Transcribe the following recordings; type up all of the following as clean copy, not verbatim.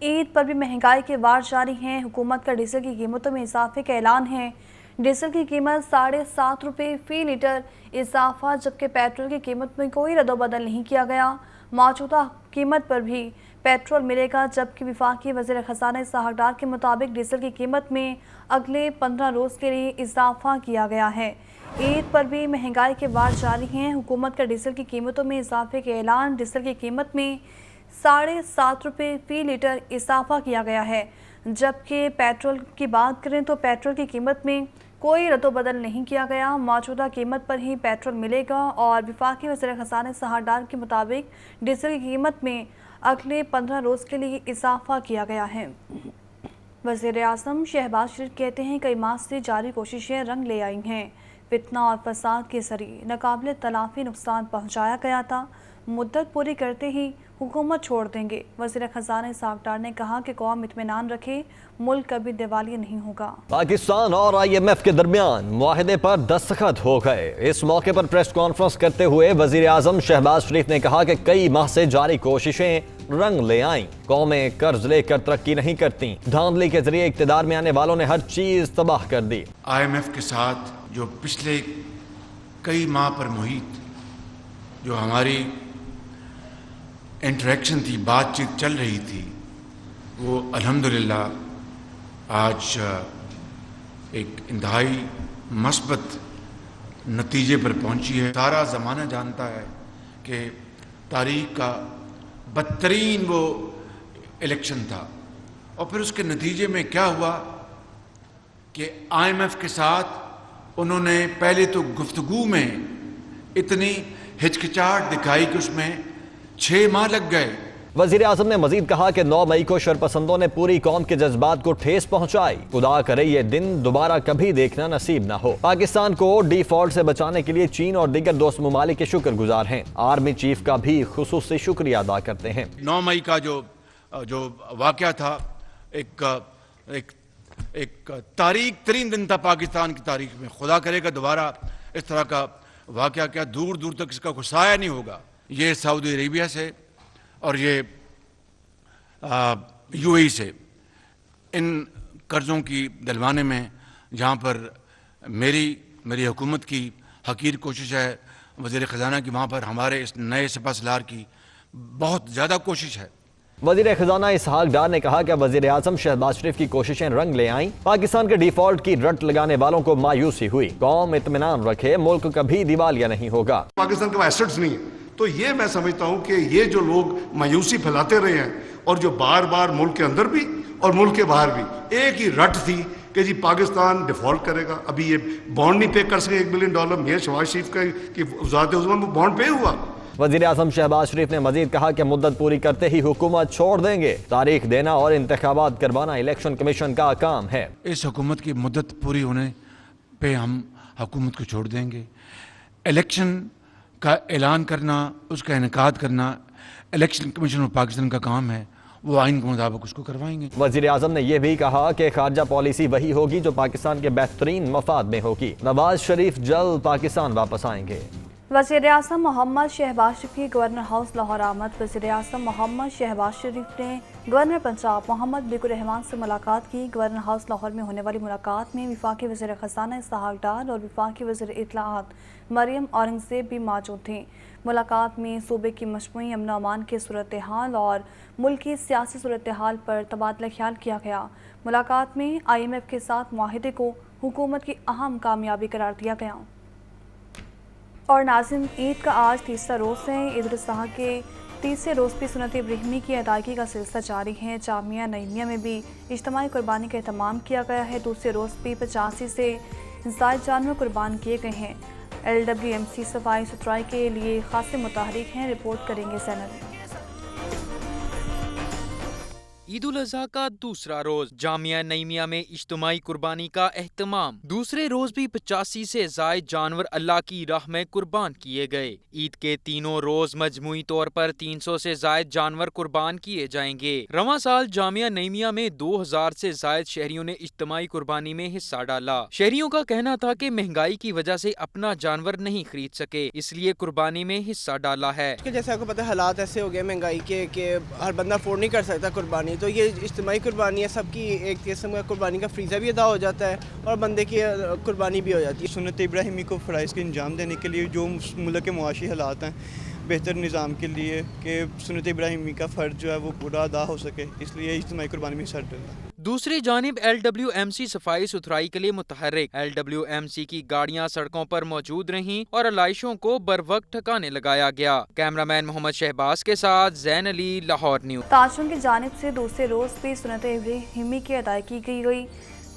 عید پر بھی مہنگائی کے وار جاری ہیں۔ حکومت کا ڈیزل کی قیمتوں میں اضافے کا اعلان ہے۔ ڈیزل کی قیمت 7.5 روپے فی لیٹر اضافہ، جبکہ پیٹرول کی قیمت میں کوئی رد و بدل نہیں کیا گیا۔ موجودہ قیمت پر بھی پیٹرول ملے گا، جبکہ وفاقی وزیر خزانہ اسحاق ڈار کے مطابق ڈیزل کی قیمت میں اگلے 15 روز کے لیے اضافہ کیا گیا ہے۔ عید پر بھی مہنگائی کے وار جاری ہیں۔ حکومت کا ڈیزل کی قیمتوں میں اضافے کا اعلان۔ ڈیزل کی قیمت میں 7.5 روپے فی لیٹر اضافہ کیا گیا ہے، جبکہ پیٹرول کی بات کریں تو پیٹرول کی قیمت میں کوئی رد و بدل نہیں کیا گیا۔ موجودہ قیمت پر ہی پیٹرول ملے گا اور وفاقی وزیر خزانہ اسحاق ڈار کے مطابق ڈیزل کی قیمت میں اگلے 15 روز کے لیے اضافہ کیا گیا ہے۔ وزیر اعظم شہباز شریف کہتے ہیں کئی ماہ سے جاری کوششیں رنگ لے آئی ہیں۔ فتنہ اور فساد کے ذریعے ناقابل تلافی نقصان پہنچایا گیا تھا، مدت پوری کرتے ہی حکومت چھوڑ دیں گے۔ وزیر خزانہ اسحاق ڈار نے کہا کہ قوم اطمینان رکھے، ملک کبھی دیوالیہ نہیں ہوگا۔ پاکستان اور IMF کے درمیان معاہدے پر دستخط ہو گئے۔ اس موقع پر پریس کانفرنس کرتے ہوئے وزیر اعظم شہباز شریف نے کہا کہ کئی ماہ سے جاری کوششیں رنگ لے آئیں۔ قومیں قرض لے کر ترقی نہیں کرتی، دھاندلی کے ذریعے اقتدار میں آنے والوں نے ہر چیز تباہ کر دی۔ IMF کے ساتھ جو پچھلے کئی ماہ پر محیط جو ہماری انٹریکشن تھی، بات چیت چل رہی تھی، وہ الحمدللہ آج ایک انتہائی مثبت نتیجے پر پہنچی ہے۔ سارا زمانہ جانتا ہے کہ تاریخ کا بدترین وہ الیکشن تھا، اور پھر اس کے نتیجے میں کیا ہوا کہ IMF کے ساتھ انہوں نے پہلے تو گفتگو میں اتنی ہچکچاہٹ دکھائی کہ اس میں 6 ماہ لگ گئے۔ وزیر اعظم نے مزید کہا کہ 9 مئی کو شرپسندوں نے پوری قوم کے جذبات کو ٹھیس پہنچائی۔ خدا کرے یہ دن دوبارہ کبھی دیکھنا نصیب نہ ہو۔ پاکستان کو ڈی فالٹ سے بچانے کے لیے چین اور دیگر دوست ممالک کے شکر گزار ہیں۔ آرمی چیف کا بھی خصوصی شکریہ ادا کرتے ہیں۔ 9 مئی کا جو واقعہ تھا، ایک تاریخ ترین دن تھا پاکستان کی تاریخ میں۔ خدا کرے گا دوبارہ اس طرح کا واقعہ کیا دور دور تک اس کا کوئی سایہ نہیں ہوگا۔ یہ سعودی عربیہ سے اور یہ UAE سے ان قرضوں کی دلوانے میں، جہاں پر میری حکومت کی حقیر کوشش ہے، وزیر خزانہ کی، وہاں پر ہمارے اس نئے سپہ سالار کی بہت زیادہ کوشش ہے۔ وزیر خزانہ اسحاق ڈار نے کہا کہ وزیر اعظم شہباز شریف کی کوششیں رنگ لے آئیں۔ پاکستان کے ڈیفالٹ کی رٹ لگانے والوں کو مایوسی ہوئی۔ قوم اطمینان رکھے، ملک کبھی دیوالیہ نہیں ہوگا۔ پاکستان کے پاس ایسٹس نہیں ہے، تو یہ میں سمجھتا ہوں کہ یہ جو لوگ مایوسی پھیلاتے رہے ہیں، اور جو بار بار ملک کے اندر بھی اور ملک کے باہر بھی ایک ہی رٹ تھی کہ جی پاکستان ڈیفالٹ کرے گا، ابھی یہ بانڈ نہیں پے کر سکے $1 بلین۔ یہ شہباز شریف کی وزارت عظمیٰ میں بانڈ پے ہوا۔ وزیر اعظم شہباز شریف نے مزید کہا کہ مدت پوری کرتے ہی حکومت چھوڑ دیں گے۔ تاریخ دینا اور انتخابات کروانا الیکشن کمیشن کا کام ہے۔ اس حکومت کی مدت پوری ہونے پہ ہم حکومت کو چھوڑ دیں گے۔ الیکشن کا اعلان کرنا، اس کا انعقاد کرنا الیکشن کمیشن اور پاکستان کا کام ہے، وہ آئین کے مطابق اس کو کروائیں گے۔ وزیر اعظم نے یہ بھی کہا کہ خارجہ پالیسی وہی ہوگی جو پاکستان کے بہترین مفاد میں ہوگی۔ نواز شریف جلد پاکستان واپس آئیں گے۔ وزیر اعظم محمد شہباز شریف کی گورنر ہاؤس لاہور آمد۔ وزیر اعظم محمد شہباز شریف نے گورنر پنجاب محمد وقار الرحمان سے ملاقات کی۔ گورنر ہاؤس لاہور میں ہونے والی ملاقات میں وفاقی وزیر خزانہ اسحاق ڈار اور وفاقی وزیر اطلاعات مریم اورنگزیب بھی موجود تھیں۔ ملاقات میں صوبے کی مجموعی امن و امان کی صورتحال اور ملک کی سیاسی صورتحال پر تبادلہ خیال کیا گیا۔ ملاقات میں IMF کے ساتھ معاہدے کو حکومت کی اہم کامیابی قرار دیا گیا۔ اور ناظرین، عید کا آج تیسرا روز ہے۔ عید الاضحیٰ کے تیسرے روز بھی سنت ابراہیمی کی ادائیگی کا سلسلہ جاری ہے۔ جامعہ نعیمیہ میں بھی اجتماعی قربانی کا اہتمام کیا گیا ہے۔ دوسرے روز بھی 85 سے زائد جانور قربان کیے گئے ہیں۔ LWMC صفائی ستھرائی کے لیے خاصے متحرک ہیں، رپورٹ کریں گے زینب۔ عید الاضحیٰ کا دوسرا روز، جامعہ نعیمیہ میں اجتماعی قربانی کا اہتمام۔ دوسرے روز بھی 85 سے زائد جانور اللہ کی راہ میں قربان کیے گئے۔ عید کے تینوں روز مجموعی طور پر 300 سے زائد جانور قربان کیے جائیں گے۔ رواں سال جامعہ نعیمیہ میں 2000 سے زائد شہریوں نے اجتماعی قربانی میں حصہ ڈالا۔ شہریوں کا کہنا تھا کہ مہنگائی کی وجہ سے اپنا جانور نہیں خرید سکے، اس لیے قربانی میں حصہ ڈالا ہے۔ جیسے آپ کو پتہ ہے حالات ایسے ہو گئے مہنگائی کے کہ ہر بندہ افورڈ نہیں کر سکتا قربانی، تو یہ اجتماعی قربانی ہے، سب کی ایک قسم کا قربانی کا فریضہ بھی ادا ہو جاتا ہے اور بندے کی قربانی بھی ہو جاتی ہے۔ سنت ابراہیمی کو فرائض کے انجام دینے کے لیے جو ملک کے معاشی حالات ہیں بہتر نظام کے لیے کہ سنت ابراہیمی کا فرض جو ہے وہ پورا ادا ہو سکے، اس لیے اجتماعی قربانی میں حصہ ڈالنا۔ دوسری جانب LWMC صفائی ستھرائی کے لیے متحرک۔ LWMC کی گاڑیاں سڑکوں پر موجود رہیں اور علائشوں کو بر وقت ٹھکانے لگایا گیا۔ کیمرامین محمد شہباز کے ساتھ زین علی، لاہور نیوز۔ تاجروں کی جانب سے دوسرے روز بھی سنت ابراہیمی کی ادائیگی کی گئی۔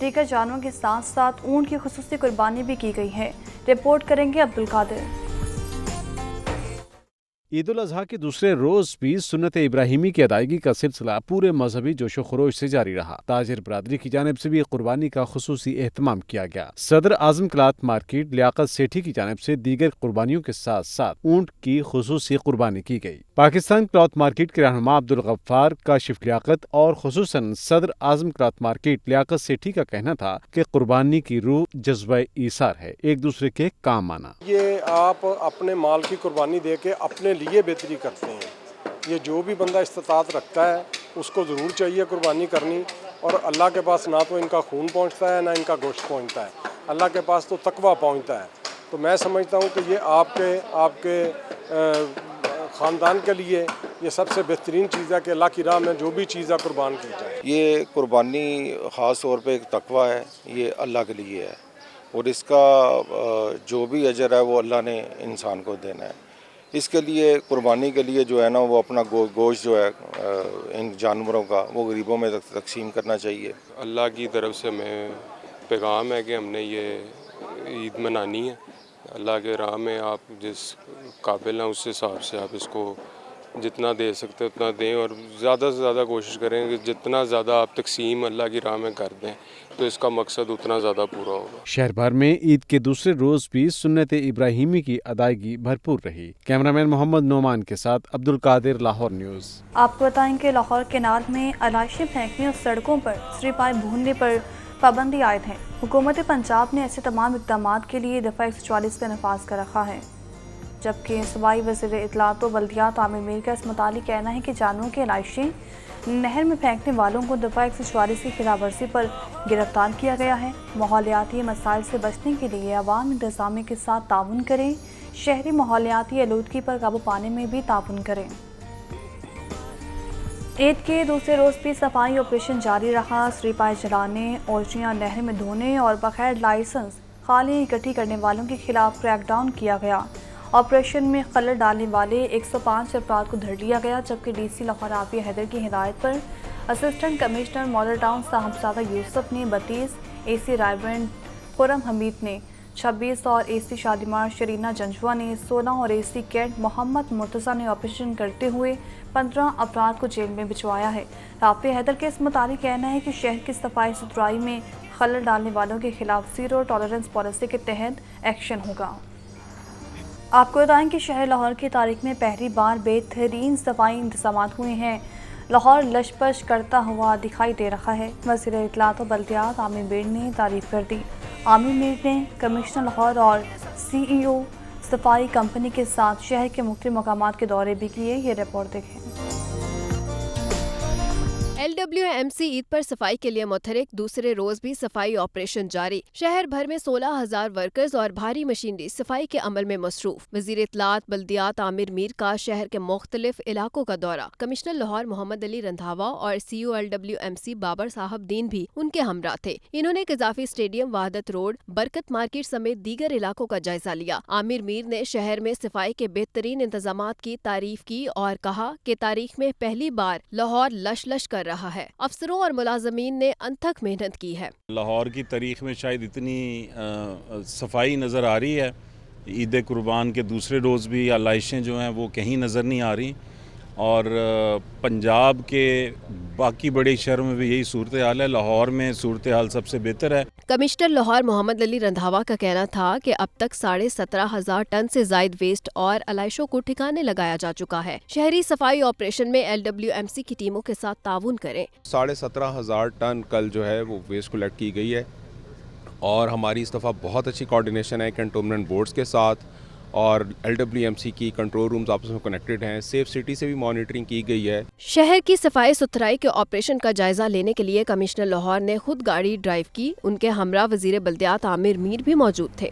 دیگر جانوروں کے ساتھ ساتھ اونٹ کی خصوصی قربانی بھی کی گئی ہے۔ رپورٹ کریں گے عبدالقادر۔ عید الاضحیٰ کے دوسرے روز بھی سنت ابراہیمی کی ادائیگی کا سلسلہ پورے مذہبی جوش و خروش سے جاری رہا۔ تاجر برادری کی جانب سے بھی قربانی کا خصوصی اہتمام کیا گیا۔ صدر اعظم کلاتھ مارکیٹ لیاقت سیٹھی کی جانب سے دیگر قربانیوں کے ساتھ ساتھ اونٹ کی خصوصی قربانی کی گئی۔ پاکستان کلاتھ مارکیٹ کے رہنما عبدالغفار کاشف لیاقت اور خصوصاً صدر اعظم کلاتھ مارکیٹ لیاقت سیٹھی کا کہنا تھا کہ قربانی کی روح جذبہ ایثار ہے، ایک دوسرے کے کام آنا۔ یہ آپ اپنے مال کی قربانی دے کے اپنے لیے بہتری کرتے ہیں۔ یہ جو بھی بندہ استطاعت رکھتا ہے اس کو ضرور چاہیے قربانی کرنی، اور اللہ کے پاس نہ تو ان کا خون پہنچتا ہے نہ ان کا گوشت پہنچتا ہے، اللہ کے پاس تو تقویٰ پہنچتا ہے۔ تو میں سمجھتا ہوں کہ یہ آپ کے خاندان کے لیے یہ سب سے بہترین چیز ہے کہ اللہ کی راہ میں جو بھی چیز ہے قربان کی جائے۔ یہ قربانی خاص طور پہ ایک تقویٰ ہے، یہ اللہ کے لیے ہے، اور اس کا جو بھی اجر ہے وہ اللہ نے انسان کو دینا ہے۔ اس کے لیے قربانی کے لیے جو ہے نا وہ اپنا گوشت جو ہے ان جانوروں کا وہ غریبوں میں تقسیم کرنا چاہیے۔ اللہ کی طرف سے ہمیں پیغام ہے کہ ہم نے یہ عید منانی ہے۔ اللہ کے راہ میں آپ جس قابل ہیں اس حساب سے آپ اس کو جتنا دے سکتے اتنا دیں، اور زیادہ سے زیادہ کوشش کریں کہ جتنا زیادہ آپ تقسیم اللہ کی راہ میں کر دیں تو اس کا مقصد اتنا زیادہ پورا ہوگا۔ شہر بھر میں عید کے دوسرے روز بھی سنت ابراہیمی کی ادائیگی بھرپور رہی۔ کیمرامین محمد نعمان کے ساتھ عبدالقادر، لاہور نیوز۔ آپ کو بتائیں کہ لاہور کینال میں علائشیں پھینکنے اور سڑکوں پر سریپائے بھوننے پر پابندی عائد ہے۔ حکومت پنجاب نے ایسے تمام اقدامات کے لیے دفعہ 144 کا نفاذ کر رکھا ہے، جبکہ صوبائی وزیر اطلاعات و بلدیات عامر میر کا اس متعلق کہنا ہے کہ جانوروں کی علائشیں نہر میں پھینکنے والوں کو دفعہ 144 کی خلاف ورزی پر گرفتار کیا گیا ہے۔ ماحولیاتی مسائل سے بچنے کے لیے عوام انتظامیہ کے ساتھ تعاون کریں، شہری ماحولیاتی آلودگی پر قابو پانے میں بھی تعاون کریں۔ عید کے دوسرے روز بھی صفائی آپریشن جاری رہا۔ سریپائے جلانے، اوجیاں نہر میں دھونے اور بغیر لائسنس خالی اکٹھی کرنے والوں کے خلاف کریک ڈاؤن کیا گیا۔ آپریشن میں خلل ڈالنے والے 105 افراد کو دھر لیا گیا، جبکہ ڈی سی لاہور عافیہ حیدر کی ہدایت پر اسسٹنٹ کمشنر ماڈل ٹاؤن صاحبزادہ یوسف نے 32، اے سی رائے بینڈ خرم حمید نے 26 اور اے سی شادیمار شرینہ جنجوا نے 16 اور اے سی کیڈ محمد مرتضیٰ نے آپریشن کرتے ہوئے 15 افراد کو جیل میں بھجوایا ہے۔ عافیہ حیدر کے اس متعلق کہنا ہے کہ شہر کی صفائی ستھرائی میں خلل ڈالنے والوں کے خلاف زیرو ٹالرنس پالیسی کے تحت ایکشن ہوگا۔ آپ کو بتائیں کہ شہر لاہور کی تاریخ میں پہلی بار بہترین صفائی انتظامات ہوئے ہیں۔ لاہور لش پش کرتا ہوا دکھائی دے رہا ہے۔ وزیر اطلاعات و بلدیات عامر میر نے تعریف کر دی۔ عامر میر نے کمشنر لاہور اور سی ای او صفائی کمپنی کے ساتھ شہر کے مختلف مقامات کے دورے بھی کیے۔ یہ رپورٹ دیکھیں۔ LWMC عید پر صفائی کے لیے متحرک، دوسرے روز بھی صفائی آپریشن جاری۔ شہر بھر میں 16,000 ورکرز اور بھاری مشینری صفائی کے عمل میں مصروف۔ وزیر اطلاعات بلدیات عامر میر کا شہر کے مختلف علاقوں کا دورہ۔ کمشنر لاہور محمد علی رندھاوا اور سی او LWMC بابر صاحب دین بھی ان کے ہمراہ تھے۔ انہوں نے قذافی اسٹیڈیم، وحدت روڈ، برکت مارکیٹ سمیت دیگر علاقوں کا جائزہ لیا۔ عامر میر نے شہر میں صفائی کے بہترین انتظامات کی تعریف کی اور کہا کہ تاریخ میں پہلی بار لاہور لش لش کر رہا ہے۔ افسروں اور ملازمین نے انتھک محنت کی ہے۔ لاہور کی تاریخ میں شاید اتنی صفائی نظر آ رہی ہے۔ عید قربان کے دوسرے روز بھی علائشیں جو ہیں وہ کہیں نظر نہیں آ رہی، اور پنجاب کے باقی بڑے شہروں میں بھی یہی صورتحال ہے۔ لاہور میں صورتحال سب سے بہتر ہے۔ کمشنر لاہور محمد علی رندھاوا کا کہنا تھا کہ اب تک 17,500 ٹن سے زائد ویسٹ اور علائشوں کو ٹھکانے لگایا جا چکا ہے۔ شہری صفائی آپریشن میں LWMC کی ٹیموں کے ساتھ تعاون کریں۔ 17,500 ٹن کل جو ہے وہ ویسٹ کلیکٹ کی گئی ہے، اور ہماری اس دفعہ بہت اچھی کوارڈینیشن ہے کنٹونمنٹ بورڈز کے ساتھ، اور LWMC کی کنٹرول رومز آپس میں کنیکٹڈ ہیں. سیف سٹی سے بھی مانیٹرنگ کی گئی ہے. شہر کی صفائی ستھرائی کے آپریشن کا جائزہ لینے کے لیے کمشنر لاہور نے خود گاڑی ڈرائیو کی. ان کے ہمراہ وزیر بلدیات عامر میر بھی موجود تھے.